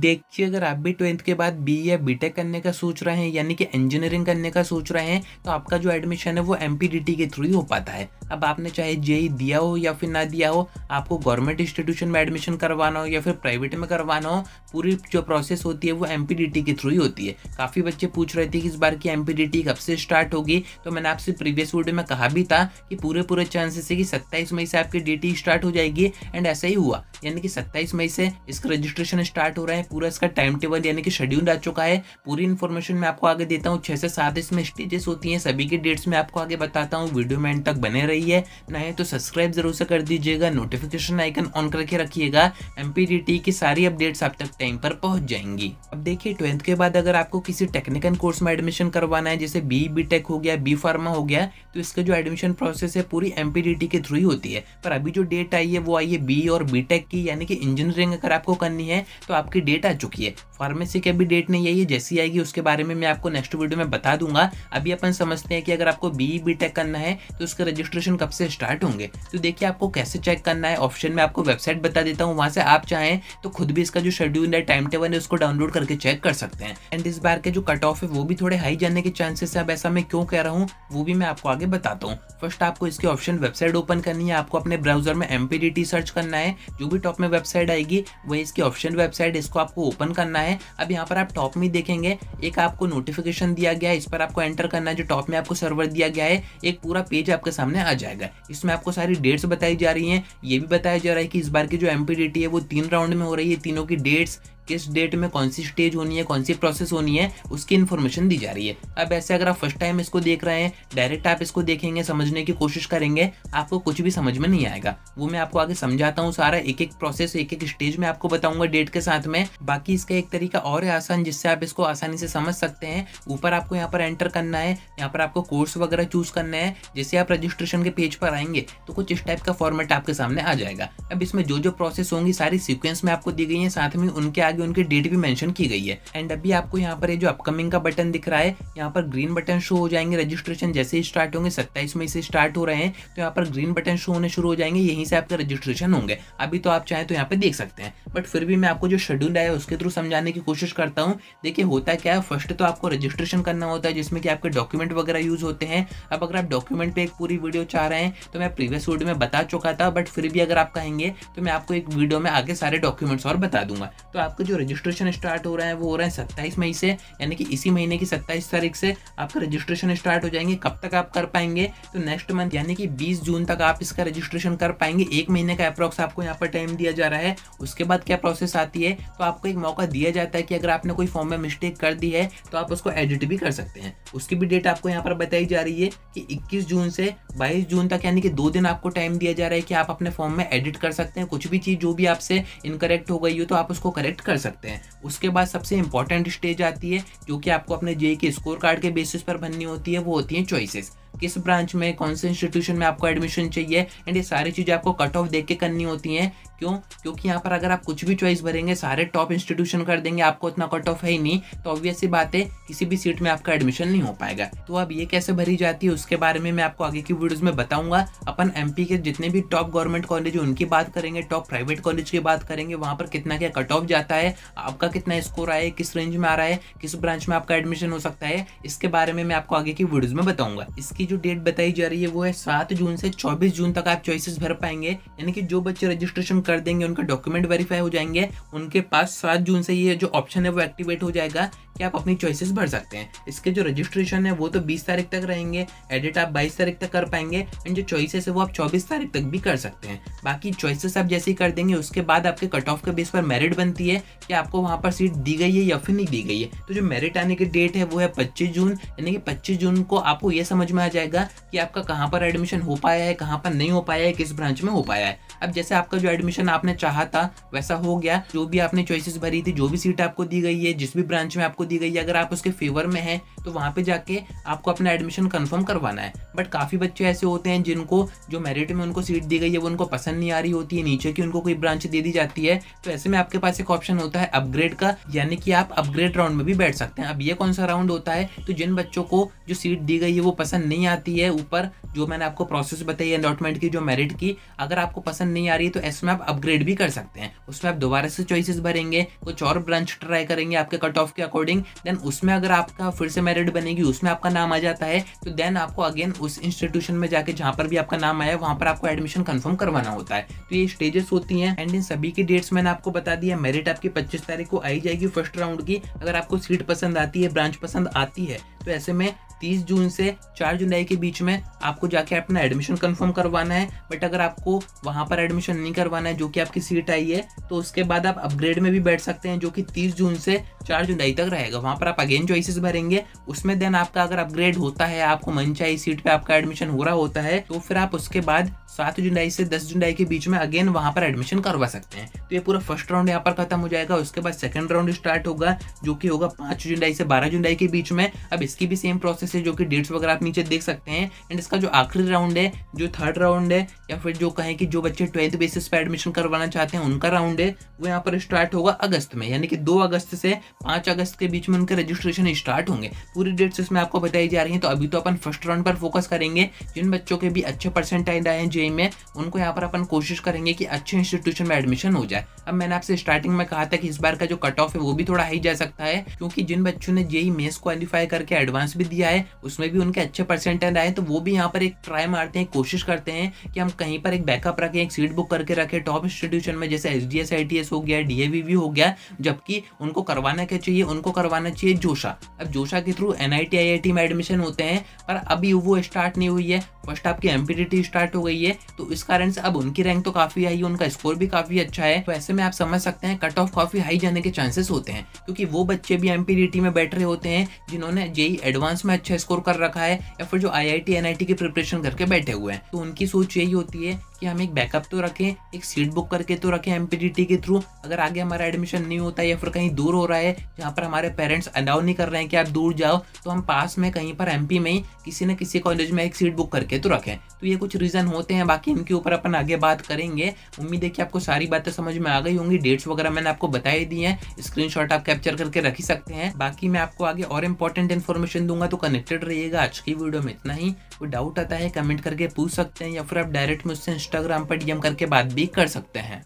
देखिए, अगर आप भी 12th के बाद बी या बीटेक करने का सोच रहे हैं, यानी कि इंजीनियरिंग करने का सोच रहे हैं, तो आपका जो एडमिशन है वो एमपीडीटी के थ्रू ही हो पाता है। अब आपने चाहे जेई दिया हो या फिर ना दिया हो, आपको गवर्नमेंट इंस्टीट्यूशन में एडमिशन करवाना हो या फिर प्राइवेट में करवाना हो, पूरी जो प्रोसेस होती है वो एमपीडीटी के थ्रू ही होती है। काफ़ी बच्चे पूछ रहे थे कि इस बार की एमपीडीटी कब से स्टार्ट होगी, तो मैंने आपसे प्रीवियस वीडियो में कहा भी था कि पूरे चांसेस है कि 27 मई से आपकी डीटी स्टार्ट हो जाएगी। एंड ऐसा ही हुआ, यानी कि 27 मई से इसका रजिस्ट्रेशन स्टार्ट हो रहा है। पूरा इसका टाइम टेबल यानी कि शेड्यूल आ चुका है। पूरी इन्फॉर्मेशन मैं आपको आगे देता हूँ। 6 से 7 इसमें स्टेजेस होती हैं, सभी की डेट्स में आपको आगे बताता हूँ। वीडियो में एंड तक बने रहिए। नए तो सब्सक्राइब जरूर से कर दीजिएगा, नोटिफिकेशन आइकन ऑन करके रखिएगा। एमपीडीटी की सारी अपडेट्स आप तक टाइम पर पहुंच जाएंगी। अब देखिए, 12th के बाद अगर आपको किसी टेक्निकल कोर्स में एडमिशन करवाना है, जैसे बीटेक हो गया, बी फार्मा हो गया, तो इसका जो एडमिशन प्रोसेस है पूरी एमपीडीटी के थ्रू ही होती है। पर अभी जो डेट आई है वो आई है बी और बीटेक की, यानी कि इंजीनियरिंग अगर आपको करनी है तो आपकी डेट आ चुकी है। फार्मेसी की अभी डेट नहीं आई है, जैसी आएगी उसके बारे में मैं आपको नेक्स्ट वीडियो में बता दूंगा। अभी अपन समझते हैं कि अगर आपको बीटेक करना है तो उसका रजिस्ट्रेशन कब से स्टार्ट होंगे। तो देखिए, आपको कैसे चेक करना है, ऑप्शन में आपको वेबसाइट बता देता हूँ। वहां से आप चाहें तो खुद भी इसका जो शेड्यूल है, टाइम टेबल है, उसको डाउनलोड करके चेक कर सकते हैं। एंड इस बार के जो कट ऑफ है वो भी थोड़े हाई जाने के चांसेस है। अब ऐसा मैं क्यों कह रहा हूँ वो भी मैं आपको आगे बताता हूँ। फर्स्ट आपको इसकी ऑप्शन वेबसाइट ओपन करनी है। आपको अपने ब्राउजर में एमपीडीटी सर्च करना है। जो भी टॉप में वेबसाइट आएगी वही इसकी ऑप्शन वेबसाइट, इसको आपको ओपन करना है। अब यहाँ पर आप टॉप में देखेंगे एक आपको नोटिफिकेशन दिया गया है, इस पर आपको एंटर करना है। जो टॉप में आपको सर्वर दिया गया है, एक पूरा पेज आपके सामने आ जाएगा। इसमें आपको सारी डेट्स बताई जा रही हैं। ये भी बताया जा रहा है कि इस बार की जो एमपीडीटी है वो 3 राउंड में हो रही है। तीनों की डेट्स, किस डेट में कौन सी स्टेज होनी है, कौन सी प्रोसेस होनी है, उसकी इन्फॉर्मेशन दी जा रही है। अब ऐसे अगर आप फर्स्ट टाइम इसको देख रहे हैं, डायरेक्ट आप इसको देखेंगे, समझने की कोशिश करेंगे, आपको कुछ भी समझ में नहीं आएगा। वो मैं आपको आगे समझाता हूँ सारा, एक एक प्रोसेस, एक एक स्टेज में आपको बताऊंगा डेट के साथ में। बाकी इसका एक तरीका और है आसान, जिससे आप इसको आसानी से समझ सकते हैं। ऊपर आपको यहाँ पर एंटर करना है, यहाँ पर आपको कोर्स वगैरह चूज करना है। जैसे आप रजिस्ट्रेशन के पेज पर आएंगे तो कुछ इस टाइप का फॉर्मेट आपके सामने आ जाएगा। अब इसमें जो जो प्रोसेस होंगी सारी सीक्वेंस में आपको दी गई है, साथ में उनके आगे उनकी डेट भी मेंशन की गई है। एंड अभी आपको यहाँ पर ये जो अपकमिंग का बटन दिख रहा है, यहाँ पर ग्रीन बटन शो हो जाएंगे। रजिस्ट्रेशन जैसे ही स्टार्ट होंगे, 27 मई से स्टार्ट हो रहे हैं, तो यहाँ पर ग्रीन बटन शो होने शुरू हो जाएंगे। यहीं से आपका रजिस्ट्रेशन होंगे। अभी तो आप चाहें तो यहाँ पे देख सकते हैं, बट फिर भी मैं आपको जो शेड्यूल है उसके थ्रू समझाने की कोशिश करता हूँ। देखिए, होता क्या है, फर्स्ट तो आपको रजिस्ट्रेशन करना होता है, जिसमें कि आपके डॉक्यूमेंट वगैरह यूज होते हैं। अब अगर आप डॉक्यूमेंट पे एक पूरी वीडियो चाह रहे हैं तो मैं प्रीवियस वीडियो में बता चुका था, बट फिर भी अगर आप कहेंगे तो मैं आपको एक वीडियो में आगे सारे डॉक्यूमेंट्स और बता दूंगा। तो आपका जो रजिस्ट्रेशन स्टार्ट हो रहा है वो हो रहा है 27 मई से, यानी कि इसी महीने की 27 तारीख से आपका रजिस्ट्रेशन स्टार्ट हो जाएंगे। कब तक आप कर पाएंगे, तो नेक्स्ट मंथ यानी कि 20 जून तक आप इसका रजिस्ट्रेशन कर पाएंगे। 1 महीने का अप्रॉक्स आपको यहाँ पर टाइम दिया जा रहा है। उसके बाद क्या प्रोसेस आती है, तो आपको एक मौका दिया जाता है कि अगर आपने कोई फॉर्म में मिस्टेक कर दी है तो आप उसको एडिट भी कर सकते हैं। उसकी भी डेट आपको यहाँ पर बताई जा रही है कि 21 जून से 22 जून तक, यानी कि 2 दिन आपको टाइम दिया जा रहा है कि आप अपने फॉर्म में एडिट कर सकते हैं। कुछ भी चीज जो भी आपसे इनकरेक्ट हो गई हो तो आप उसको करेक्ट कर सकते हैं। उसके बाद सबसे इंपॉर्टेंट स्टेज आती है, जो कि आपको अपने जेईई के स्कोर कार्ड के बेसिस पर भरनी होती है। वो होती है चॉइसेस, किस ब्रांच में, कौन से इंस्टीट्यूशन में आपको एडमिशन चाहिए। एंड ये सारी चीजें आपको कट ऑफ देख के करनी होती हैं। क्यों? क्योंकि यहाँ पर अगर आप कुछ भी चॉइस भरेंगे, सारे टॉप इंस्टीट्यूशन कर देंगे, आपको उतना कट ऑफ है ही नहीं, तो ऑब्वियस सी बात है किसी भी सीट में आपका एडमिशन नहीं हो पाएगा। तो अब ये कैसे भरी जाती है उसके बारे में मैं आपको आगे की वीडियोस में बताऊंगा। अपन एमपी के जितने भी टॉप गवर्नमेंट कॉलेज है उनकी बात करेंगे, टॉप प्राइवेट कॉलेज की बात करेंगे, वहां पर कितना क्या कट ऑफ जाता है, आपका कितना स्कोर आया है, किस रेंज में आ रहा है, किस ब्रांच में आपका एडमिशन हो सकता है, इसके बारे में मैं आपको आगे की वीडियोस में बताऊंगा। इसकी जो डेट बताई जा रही है वो है 7 जून से 24 जून तक आप चॉइसेस भर पाएंगे। यानी कि जो बच्चे रजिस्ट्रेशन कर देंगे, उनका डॉक्यूमेंट वेरीफाई हो जाएंगे, उनके पास 7 जून से ये जो ऑप्शन है वो एक्टिवेट हो जाएगा कि आप अपनी चॉइसेस भर सकते हैं। इसके जो रजिस्ट्रेशन है वो तो 20 तारीख तक रहेंगे, एडिट आप 22 तारीख तक कर पाएंगे, एंड जो चॉइसेस है वो आप 24 तारीख तक भी कर सकते हैं। बाकी चॉइसेस आप जैसे ही कर देंगे उसके बाद आपके कट ऑफ के बेस पर मेरिट बनती है कि आपको वहां पर सीट दी गई है या फिर नहीं दी गई है। तो जो मेरिट आने की डेट है वो है 25 जून, यानी कि 25 जून को आपको ये समझ में आ जाएगा कि आपका कहाँ पर एडमिशन हो पाया है, कहाँ पर नहीं हो पाया है, किस ब्रांच में हो पाया है। अब जैसे आपका जो एडमिशन आपने चाहा था वैसा हो गया, जो भी आपने चॉइसेस भरी थी, जो भी सीट आपको दी गई है, जिस भी ब्रांच में आपको दी गई है, अगर आप उसके फेवर में हैं तो वहाँ पे जाके आपको अपना एडमिशन कंफर्म करवाना है। बट काफ़ी बच्चे ऐसे होते हैं जिनको जो मेरिट में उनको सीट दी गई है वो उनको पसंद नहीं आ रही होती है, नीचे की उनको कोई ब्रांच दे दी जाती है। तो ऐसे में आपके पास एक ऑप्शन होता है अपग्रेड का, यानी कि आप अपग्रेड राउंड में भी बैठ सकते हैं। अब ये कौन सा राउंड होता है, तो जिन बच्चों को जो सीट दी गई है वो पसंद नहीं आती है, ऊपर जो मैंने आपको प्रोसेस बताई है अलॉटमेंट की, जो मेरिट की, अगर आपको पसंद नहीं आ रही है तो इसमें आप अपग्रेड भी कर सकते हैं। उसमें आप दोबारा से चॉइसेस भरेंगे, कुछ और ब्रांच ट्राई करेंगे आपके कट ऑफ के अकॉर्डिंग, देन उसमें अगर आपका फिर से मेरिट बनेगी, उसमें आपका नाम आ जाता है, तो देन आपको अगेन उस इंस्टीट्यूशन में जाके जहाँ पर भी आपका नाम आया वहाँ पर आपको एडमिशन कंफर्म करवाना होता है। तो ये स्टेजेस होती हैं एंड इन सभी की डेट्स मैंने आपको बता दिया। मेरिट आपकी 25 तारीख को आई जाएगी फर्स्ट राउंड की। अगर आपको सीट पसंद आती है, ब्रांच पसंद आती है, तो ऐसे में 30 जून से 4 जुलाई के बीच में आपको जाके अपना एडमिशन कंफर्म करवाना है। बट अगर आपको वहाँ पर एडमिशन नहीं करवाना है, जो कि आपकी सीट आई है, तो उसके बाद आप अपग्रेड में भी बैठ सकते हैं, जो कि 30 जून से 4 जुलाई तक रहेगा। वहाँ पर आप अगेन चॉइसेस भरेंगे, उसमें देन आपका अगर अपग्रेड होता है, आपको मनचाही सीट पे आपका एडमिशन हो रहा होता है, तो फिर आप उसके बाद 7 जुलाई से 10 जुलाई के बीच में अगेन वहाँ पर एडमिशन करवा सकते हैं। तो ये पूरा फर्स्ट राउंड यहाँ पर खत्म हो जाएगा। उसके बाद सेकंड राउंड स्टार्ट होगा, जो कि होगा 5 जुलाई से 12 जुलाई के बीच में। अब इसकी भी सेम प्रोसेस है, जो कि डेट्स वगैरह आप नीचे देख सकते हैं। एंड इसका जो आखिरी राउंड है, जो थर्ड राउंड है, या फिर जो कहें कि जो बच्चे 12th बेसिस पे एडमिशन करवाना चाहते हैं उनका राउंड है, वो यहाँ पर स्टार्ट होगा अगस्त में, यानी कि 2 अगस्त से 5 अगस्त के बीच में उनके रजिस्ट्रेशन स्टार्ट होंगे। पूरी डेट्स इसमें आपको बताई जा रही है। तो अभी तो अपन फर्स्ट राउंड पर फोकस करेंगे। जिन बच्चों के भी अच्छे परसेंटाइल आए हैं जेईई में, उनको यहाँ पर अपन कोशिश करेंगे कि अच्छे इंस्टीट्यूशन में एडमिशन हो जाए। अब मैंने आपसे स्टार्टिंग में कहा था कि इस बार का जो कट ऑफ है वो भी थोड़ा हाई जा सकता है, क्योंकि जिन बच्चों ने जेईई मेंस क्वालिफाई करके एडवांस भी दिया है, उसमें भी उनके अच्छे परसेंटाइल आए, तो वो भी यहाँ पर एक ट्राई मारते हैं, कोशिश करते हैं कि हम कहीं पर एक बैकअप रखें, एक सीट बुक करके रखें टॉप इंस्टीट्यूशन में, जैसे एसडीएस आईटीएस हो गया, डीएवीवी हो गया। जबकि उनको करवाना क्या चाहिए, उनको करवाना चाहिए जोशा। अब जोशा के थ्रू एनआईटी आईआईटी में एडमिशन होते हैं, पर अभी वो स्टार्ट नहीं हुई है। फर्स्ट आपकी एमपीडीटी स्टार्ट हो गई है, तो इस कारण से अब उनकी रैंक तो काफी आई है, उनका स्कोर भी काफी अच्छा है। तो ऐसे में आप समझ सकते हैं कट ऑफ काफी हाई जाने के चांसेस होते हैं, क्योंकि वो बच्चे भी एमपीडीटी में बैठ रहे होते हैं जिन्होंने जेईई एडवांस में अच्छा स्कोर कर रखा है, या फिर जो आईआईटी एनआईटी की प्रिपरेशन करके बैठे हुए हैं। तो उनकी सोच यही होती है कि हम एक बैकअप तो रखें, एक सीट बुक करके तो रखें एमपीडीटी के थ्रू। अगर आगे हमारा एडमिशन नहीं होता है या फिर कहीं दूर हो रहा है, जहाँ पर हमारे पेरेंट्स अलाउ नहीं कर रहे हैं कि आप दूर जाओ, तो हम पास में कहीं पर एमपी में ही किसी न किसी कॉलेज में एक सीट बुक करके तो रखें। तो ये कुछ रीजन होते हैं, बाकी इनके ऊपर अपन आगे बात करेंगे। उम्मीद है कि आपको सारी बातें समझ में आ गई होंगी। डेट्स वगैरह मैंने आपको बताई दी है, स्क्रीनशॉट आप कैप्चर करके रख ही सकते हैं। बाकी मैं आपको आगे और इंपॉर्टेंट इन्फॉर्मेशन दूंगा, तो कनेक्टेड रहिएगा। आज की वीडियो में इतना ही। कोई डाउट आता है कमेंट करके पूछ सकते हैं, या फिर आप डायरेक्ट मुझसे इंस्टाग्राम पर डीएम करके बात भी कर सकते हैं।